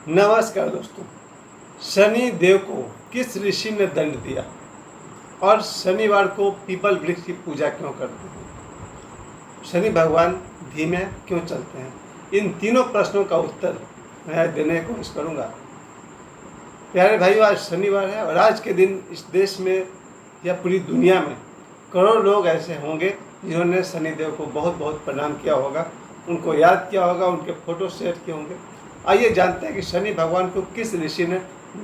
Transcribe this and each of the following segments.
नमस्कार दोस्तों। शनि देव को किस ऋषि ने दंड दिया और शनिवार को पीपल वृक्ष की पूजा क्यों करते हैं? शनि भगवान धीमे क्यों चलते हैं? इन तीनों प्रश्नों का उत्तर मैं देने की कोशिश करूँगा। प्यारे भाइयों, आज शनिवार है और आज के दिन इस देश में या पूरी दुनिया में करोड़ों लोग ऐसे होंगे जिन्होंने शनिदेव को बहुत बहुत प्रणाम किया होगा, उनको याद किया होगा, उनके फोटो शेयर किए होंगे। आइए जानते हैं कि शनि भगवान को किस ऋषि ने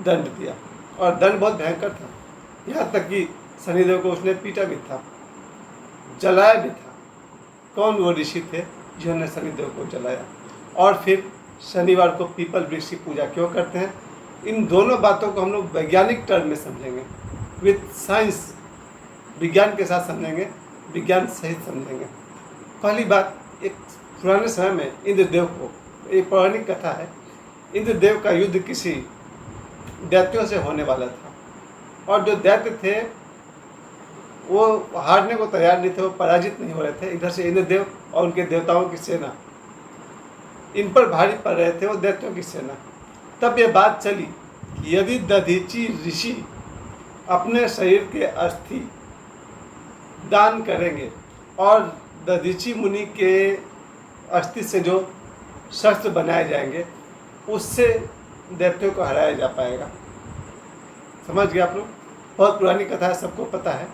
दंड दिया, और दंड बहुत भयंकर था। यहाँ तक कि शनिदेव को उसने पीटा भी था, जलाया भी था। कौन वो ऋषि थे जिन्होंने शनिदेव को जलाया? और फिर शनिवार को पीपल वृक्ष की पूजा क्यों करते हैं? इन दोनों बातों को हम लोग वैज्ञानिक टर्म में समझेंगे, विथ साइंस, विज्ञान के साथ समझेंगे, विज्ञान सहित समझेंगे। पहली बात, एक पुराने समय में इंद्रदेव को, एक पौराणिक कथा है, इंद्रदेव का युद्ध किसी दैत्यों से होने वाला था और जो दैत्य थे वो हारने को तैयार नहीं थे, वो पराजित नहीं हो रहे थे। इधर से इंद्रदेव और उनके देवताओं की सेना इन पर भारी पड़ रहे थे, वो दैत्यों की सेना। तब ये बात चली कि यदि दधीची ऋषि अपने शरीर के अस्थि दान करेंगे और दधीची मुनि के अस्थि से जो शस्त्र बनाए जाएंगे उससे दैत्यों को हराया जा पाएगा। समझ गए आप लोग? बहुत पुरानी कथा है, सबको पता है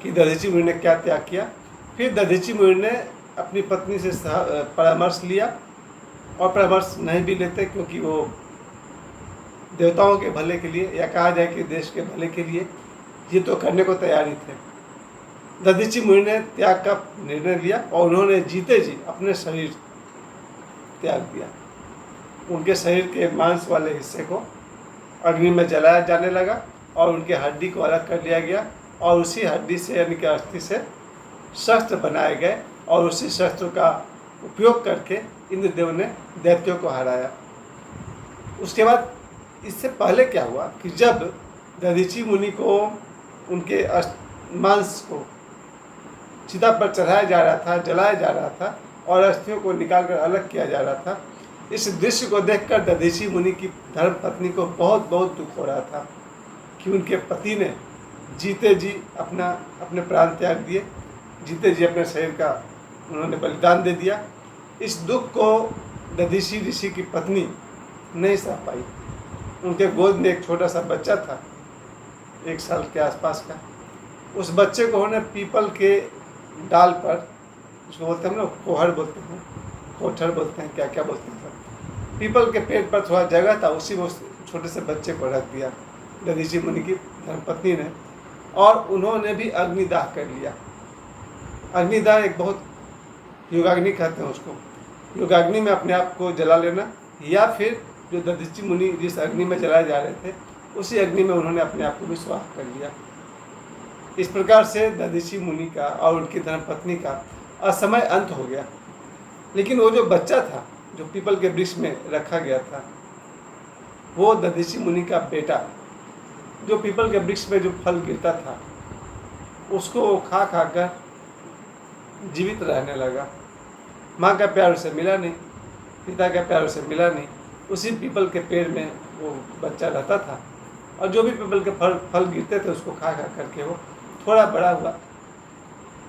कि दधीची मुनि ने क्या त्याग किया। फिर दधीची मुनि ने अपनी पत्नी से परामर्श लिया, और परामर्श नहीं भी लेते क्योंकि वो देवताओं के भले के लिए, या कहा जाए कि देश के भले के लिए, ये तो करने को तैयार ही थे। दधीची मुनि ने त्याग का निर्णय लिया और उन्होंने जीते जी अपने शरीर त्याग दिया। उनके शरीर के मांस वाले हिस्से को अग्नि में जलाया जाने लगा और उनके हड्डी को अलग कर लिया गया, और उसी हड्डी से यानी कि अस्थि से शस्त्र बनाए गए, और उसी शस्त्र का उपयोग करके इंद्रदेव ने दैत्यों को हराया। उसके बाद इससे पहले क्या हुआ कि जब दधीची मुनि को उनके मांस को चिता पर चढ़ाया जा रहा था, जलाया जा रहा था और अस्थियों को निकालकर अलग किया जा रहा था, इस दृश्य को देखकर दधीची मुनि की धर्म पत्नी को बहुत बहुत दुख हो रहा था कि उनके पति ने जीते जी अपने प्राण त्याग दिए, जीते जी अपने शरीर का उन्होंने बलिदान दे दिया। इस दुख को दधीची ऋषि की पत्नी नहीं सह पाई। उनके गोद में एक छोटा सा बच्चा था, 1 साल के आसपास का। उस बच्चे को उन्होंने पीपल के डाल पर, उसको बोलते हैं ना, कोहर बोलते हैं, कोठर बोलते हैं, क्या क्या बोलते हैं, पीपल के पेड़ पर थोड़ा जगह था, उसी में उस छोटे से बच्चे को रख दिया दधीची मुनि की धर्मपत्नी ने, और उन्होंने भी अग्निदाह कर लिया। अग्निदाह एक बहुत, योगाग्नि कहते हैं उसको, योगाग्नि में अपने आप को जला लेना, या फिर जो दधीची मुनि जिस अग्नि में जलाए जा रहे थे उसी अग्नि में उन्होंने अपने आप को भी स्वाह कर लिया। इस प्रकार से दधीची मुनि का और उनकी धर्मपत्नी का असमय अंत हो गया। लेकिन वो जो बच्चा था जो पीपल के वृक्ष में रखा गया था, वो दधीची मुनि का बेटा, जो पीपल के वृक्ष में जो फल गिरता था उसको वो खा खा कर जीवित रहने लगा। माँ का प्यार उसे मिला नहीं, पिता का प्यार उसे मिला नहीं। उसी पीपल के पेड़ में वो बच्चा रहता था, और जो भी पीपल के फल गिरते थे उसको खा खा करके वो थोड़ा बड़ा हुआ।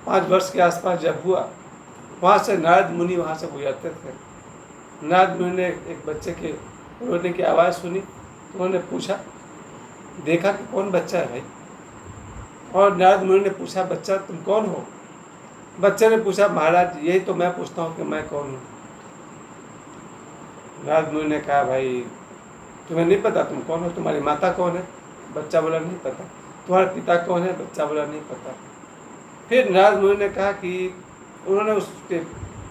5 वर्ष के आसपास जब हुआ, वहाँ से नारद मुनि वहाँ से गुजरते थे। नारद मुनि ने एक बच्चे के रोने की आवाज़ सुनी, तो उन्होंने पूछा, देखा कि कौन बच्चा है भाई? और नारद मुनि ने पूछा, बच्चा तुम कौन हो? बच्चे ने पूछा, महाराज यही तो मैं पूछता हूँ कि मैं कौन हूँ। नारद मुनि ने कहा, भाई तुम्हें नहीं पता तुम कौन हो? तुम्हारी माता कौन है? बच्चा बोला, नहीं पता। तुम्हारा पिता कौन है? बच्चा बोला, नहीं पता। फिर नारद मुनि ने कहा कि उन्होंने उसके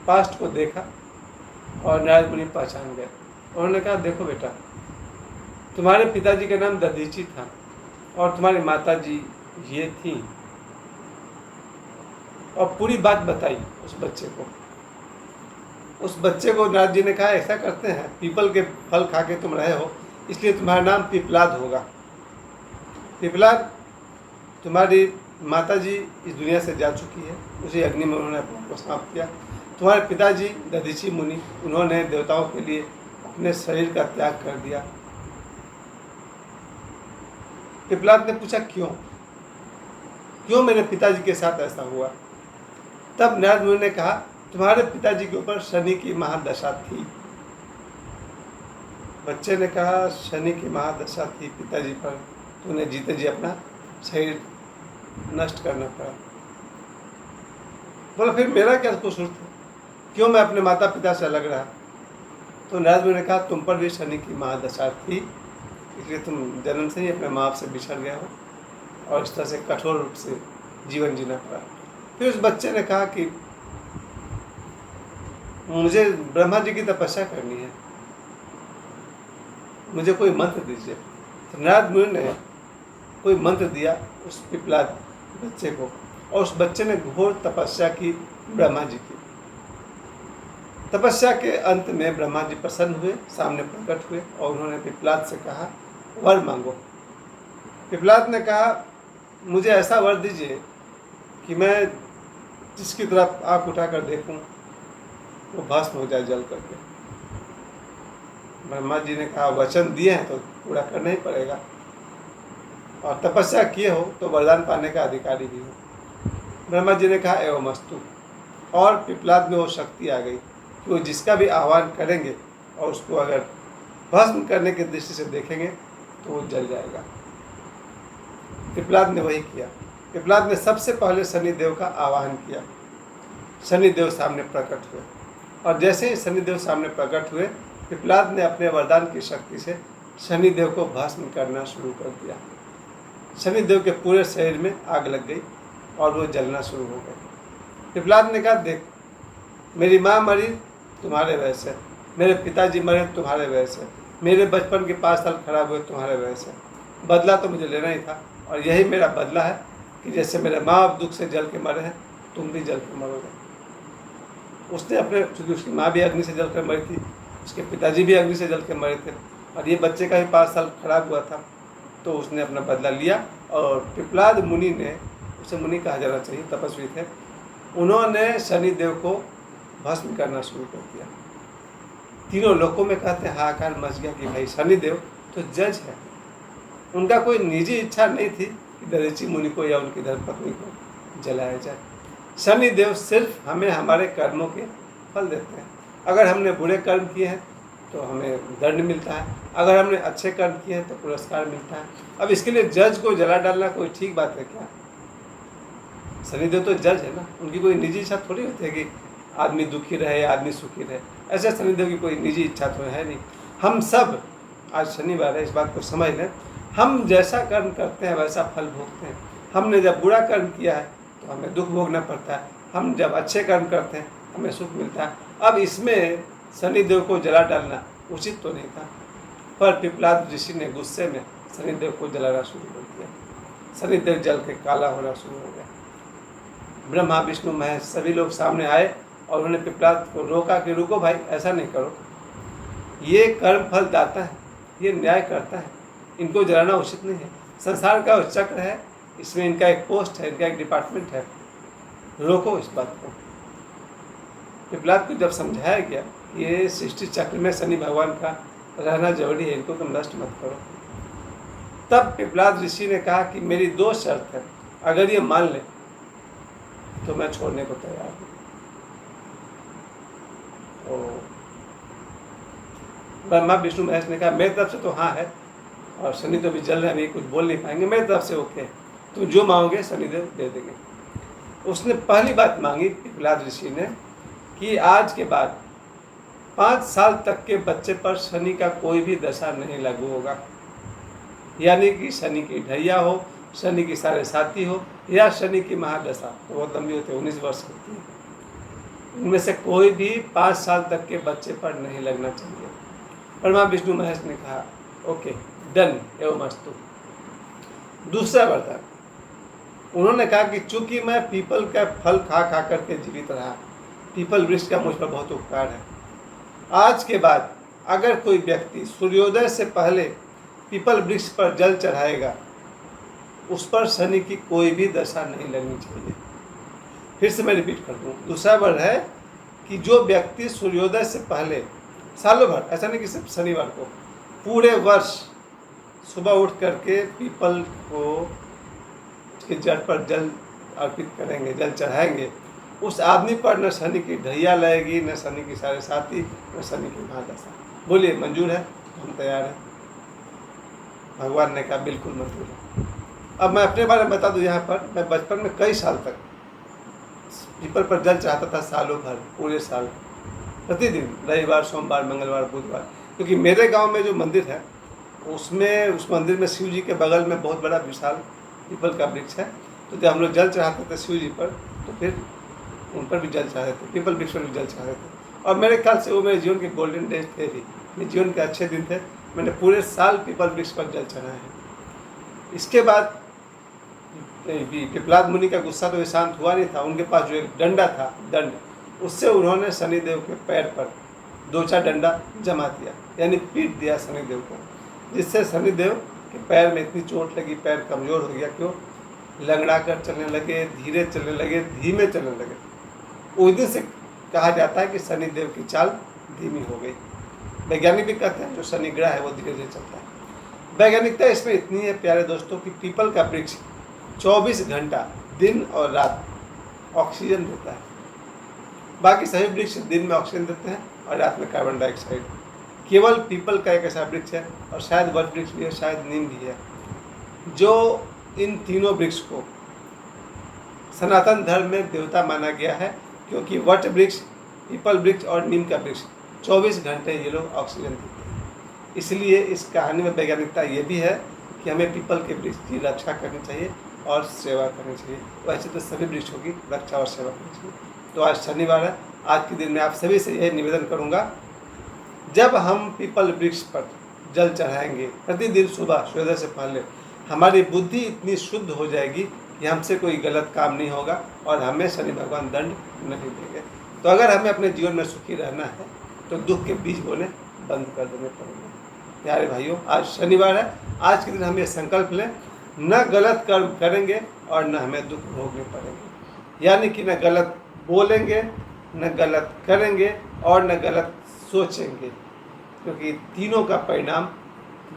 पास्ट को देखा और नारद मुनि पहचान गए। उन्होंने कहा, देखो बेटा, तुम्हारे पिताजी का नाम दधीची था और तुम्हारी माता जी ये थी, और पूरी बात बताई उस बच्चे को। उस बच्चे को नारद जी ने कहा, ऐसा करते हैं, पीपल के फल खा के तुम रहे हो, इसलिए तुम्हारा नाम पिपलाद होगा। पिपलाद, तुम्हारी माता जी इस दुनिया से जा चुकी है, उसी अग्नि में उन्होंने अपने को समाप्त किया। तुम्हारे पिताजी दधीची मुनि, उन्होंने देवताओं के लिए अपने शरीर का त्याग कर दिया। पिपलाद ने पूछा क्यों मेरे पिताजी के साथ ऐसा हुआ? तब नारद मुनि ने कहा, तुम्हारे पिताजी के ऊपर शनि की महादशा थी। बच्चे ने कहा, शनि की महादशा थी पिताजी पर, तो उन्हें जीते जी अपना शरीर नष्ट करना पड़ा। बोला, फिर मेरा क्या कसूर था? क्यों मैं अपने माता पिता से अलग रहा? तो नारद मुनि ने कहा, तुम पर भी शनि की महादशा थी, इसलिए तुम जन्म से ही अपने माँ बाप से बिछड़ गया हो और इस तरह से कठोर रूप से जीवन जीना पड़ा। फिर उस बच्चे ने कहा कि मुझे ब्रह्मा जी की तपस्या करनी है, मुझे कोई मंत्र दीजिए। तो नारद मुनि ने कोई मंत्र दिया उस पिपलाद बच्चे को, और उस बच्चे ने घोर तपस्या की ब्रह्मा जी की। तपस्या के अंत में ब्रह्मा जी प्रसन्न हुए, सामने प्रकट हुए और उन्होंने पिपलाद से कहा, वर मांगो। पिपलाद ने कहा, मुझे ऐसा वर दीजिए कि मैं जिसकी तरफ आँख उठाकर देखूं वो भस्म हो जाए जल करके। ब्रह्मा जी ने कहा, वचन दिए हैं तो पूरा करना ही पड़ेगा, और तपस्या किए हो तो वरदान पाने का अधिकारी भी हो। ब्रह्मा जी ने कहा, एवं अस्तु। और पिपलाद में वो शक्ति आ गई कि वो जिसका भी आह्वान करेंगे और उसको अगर भस्म करने की दृष्टि से देखेंगे तो वो जल जाएगा। पिपलाद ने वही किया। पिपलाद ने सबसे पहले शनिदेव का आवाहन किया। शनिदेव सामने प्रकट हुए, और जैसे ही शनिदेव सामने प्रकट हुए, पिपलाद ने अपने वरदान की शक्ति से शनिदेव को भस्म करना शुरू कर दिया। शनिदेव के पूरे शरीर में आग लग गई और वो जलना शुरू हो गए। पिपलाद ने कहा, देख, मेरी माँ मरी तुम्हारे वजह से, मेरे पिताजी मरे तुम्हारे वजह से, मेरे बचपन के 5 साल खराब हुए तुम्हारे वजह से। बदला तो मुझे लेना ही था, और यही मेरा बदला है कि जैसे मेरे माँ बाप दुख से जल के मरे हैं, तुम भी जल के मरोगे। उसने अपने, चूँकि उसकी माँ भी अग्नि से जल कर मरी थी, उसके पिताजी भी अग्नि से जल के मरे थे, और ये बच्चे का भी 5 साल खराब हुआ था, तो उसने अपना बदला लिया। और पिपलाद मुनि ने, उसे मुनि कहा जाना चाहिए, तपस्वी थे, उन्होंने शनिदेव को भस्म करना शुरू कर दिया। तीनों लोकों में कहते हैं हाहाकार मच गया कि भाई शनिदेव तो जज है, उनका कोई निजी इच्छा नहीं थी कि दरीची मुनि को या उनकी धर्मपत्नी को जलाया जाए। शनिदेव सिर्फ हमें हमारे कर्मों के फल देते हैं। अगर हमने बुरे कर्म किए हैं तो हमें दंड मिलता है, अगर हमने अच्छे कर्म किए हैं तो पुरस्कार मिलता है। अब इसके लिए जज को जला डालना कोई ठीक बात है क्या? शनिदेव तो जज है ना, उनकी कोई निजी इच्छा थोड़ी होती है कि आदमी दुखी रहे, आदमी सुखी रहे। ऐसे शनिदेव की कोई निजी इच्छा तो है नहीं। हम सब, आज शनिवार है, इस बात को समझ लें, हम जैसा कर्म करते हैं वैसा फल भोगते हैं। हमने जब बुरा कर्म किया है तो हमें दुख भोगना पड़ता है, हम जब अच्छे कर्म करते हैं हमें सुख मिलता है। अब इसमें शनिदेव को जला डालना उचित तो नहीं था, पर पिपलाद ऋषि ने गुस्से में शनिदेव को जलाना शुरू कर दिया। शनिदेव जल के काला होना शुरू हो गया। ब्रह्मा विष्णु महेश सभी लोग सामने आए और उन्होंने पिपलाद को रोका कि रुको भाई, ऐसा नहीं करो, ये कर्म फल दाता है, ये न्याय करता है, इनको जलाना उचित नहीं है। संसार का चक्र है, इसमें इनका एक पोस्ट है, इनका एक डिपार्टमेंट है, रोको इस बात को। पिपलाद को जब समझाया गया ये सृष्टि चक्र में शनि भगवान का रहना जरूरी है, इनको तुम नष्ट मत करो, तब पिपलाद ऋषि ने कहा कि मेरी 2 शर्त है, अगर ये मान ले तो मैं छोड़ने को तैयार हूँ। तो ब्रह्मा विष्णु महेश ने कहा, मेरी तरफ से तो हाँ है, और शनि तो भी जल रहे हैं, अभी कुछ बोल नहीं पाएंगे, मेरी तरफ से ओके, तुम जो मांगोगे शनिदेव दे देंगे। उसने पहली बात मांगी पिपलाद ऋषि ने कि आज के बाद 5 साल तक के बच्चे पर शनि का कोई भी दशा नहीं लागू होगा, यानी कि शनि की ढैया हो, शनि की साढ़े साती हो, या शनि की महादशा, तो बहुत लंबी होती है, 19 वर्ष होती है, उनमें से कोई भी 5 साल तक के बच्चे पर नहीं लगना चाहिए। ब्रह्मा विष्णु महेश ने कहा ओके डन, एवं अस्तु। दूसरा वरदान, उन्होंने कहा कि चूंकि मैं पीपल का फल खा खा करके जीवित रहा, पीपल वृक्ष का मुझ पर बहुत उपकार है, आज के बाद अगर कोई व्यक्ति सूर्योदय से पहले पीपल वृक्ष पर जल चढ़ाएगा, उस पर शनि की कोई भी दशा नहीं लगनी चाहिए। फिर से मैं रिपीट कर दूँ, दूसरा वर्ड है कि जो व्यक्ति सूर्योदय से पहले सालों भर, ऐसा नहीं कि सिर्फ शनिवार को, पूरे वर्ष सुबह उठ करके पीपल को के जड़ पर जल अर्पित करेंगे, जल चढ़ाएंगे, उस आदमी पर न शनि की ढैया लगेगी, न शनि की साढ़े साथी, न शनि की महादशा। बोलिए मंजूर है? हम तैयार हैं। भगवान ने कहा बिल्कुल मंजूर है। अब मैं अपने बारे में बता दूं, यहाँ पर मैं बचपन में कई साल तक पीपल पर जल चढ़ाता था, सालों भर, पूरे साल, प्रतिदिन, रविवार, सोमवार, मंगलवार, बुधवार। क्योंकि मेरे गांव में जो मंदिर है उसमें, उस मंदिर में शिव जी के बगल में बहुत बड़ा विशाल पीपल का वृक्ष है। तो जब हम लोग जल चढ़ाते थे शिव जी पर, तो फिर उन पर भी जल चढ़ाते थे, पीपल वृक्ष पर भी जल चढ़ाते थे। और मेरे ख्याल से वो मेरे जीवन के गोल्डन डेज थे भी, मेरे जीवन के अच्छे दिन थे। मैंने पूरे साल पीपल वृक्ष पर जल चढ़ाया है। इसके बाद पिपलाद मुनि का गुस्सा तो शांत हुआ नहीं था। उनके पास जो एक डंडा था, दंड, उससे उन्होंने शनिदेव के पैर पर 2-4 डंडा जमा दिया, यानी पीट दिया शनिदेव को, जिससे शनिदेव के पैर में इतनी चोट लगी, पैर कमज़ोर हो गया। क्यों? लंगड़ा कर चलने लगे, धीरे चलने लगे, धीमे चलने लगे। उस दिन से कहा जाता है कि शनिदेव की चाल धीमी हो गई। वैज्ञानिक भी कहते हैं जो शनि ग्रह है वो धीरे धीरे चलता है। वैज्ञानिकता इसमें इतनी है प्यारे दोस्तों कि पीपल का वृक्ष 24 घंटा दिन और रात ऑक्सीजन देता है। बाकी सभी वृक्ष दिन में ऑक्सीजन देते हैं और रात में कार्बन डाइऑक्साइड। केवल पीपल का एक ऐसा वृक्ष है, और शायद वट वृक्ष भी है, शायद नीम भी है, जो इन तीनों वृक्ष को सनातन धर्म में देवता माना गया है। क्योंकि वट वृक्ष, पीपल वृक्ष और नीम का वृक्ष 24 घंटे ये लोग ऑक्सीजन देते हैं। इसलिए इस कहानी में वैज्ञानिकता ये भी है कि हमें पीपल के वृक्ष की रक्षा करनी चाहिए और सेवा करनी चाहिए। वैसे तो सभी वृक्षों की रक्षा और सेवा करनी चाहिए। तो आज शनिवार है, आज के दिन में आप सभी से यही निवेदन करूँगा, जब हम पीपल वृक्ष पर जल चढ़ाएंगे प्रतिदिन सुबह सूर्योदय से पहले, हमारी बुद्धि इतनी शुद्ध हो जाएगी कि हमसे कोई गलत काम नहीं होगा और हमें शनि भगवान दंड नहीं देंगे। तो अगर हमें अपने जीवन में सुखी रहना है तो दुख के बीज बोले बंद कर देने पड़ेंगे। प्यारे भाइयों, आज शनिवार है, आज के दिन हम ये संकल्प लें, न गलत कर्म करेंगे और न हमें दुख भोगने पड़ेंगे। यानी कि न गलत बोलेंगे, न गलत करेंगे और न गलत सोचेंगे, क्योंकि तीनों का परिणाम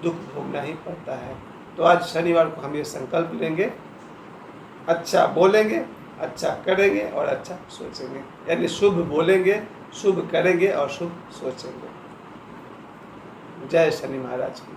दुख भोगना ही पड़ता है। तो आज शनिवार को हम ये संकल्प लेंगे, अच्छा बोलेंगे, अच्छा करेंगे और अच्छा सोचेंगे। यानी शुभ बोलेंगे, शुभ करेंगे और शुभ सोचेंगे। जय शनि महाराज की।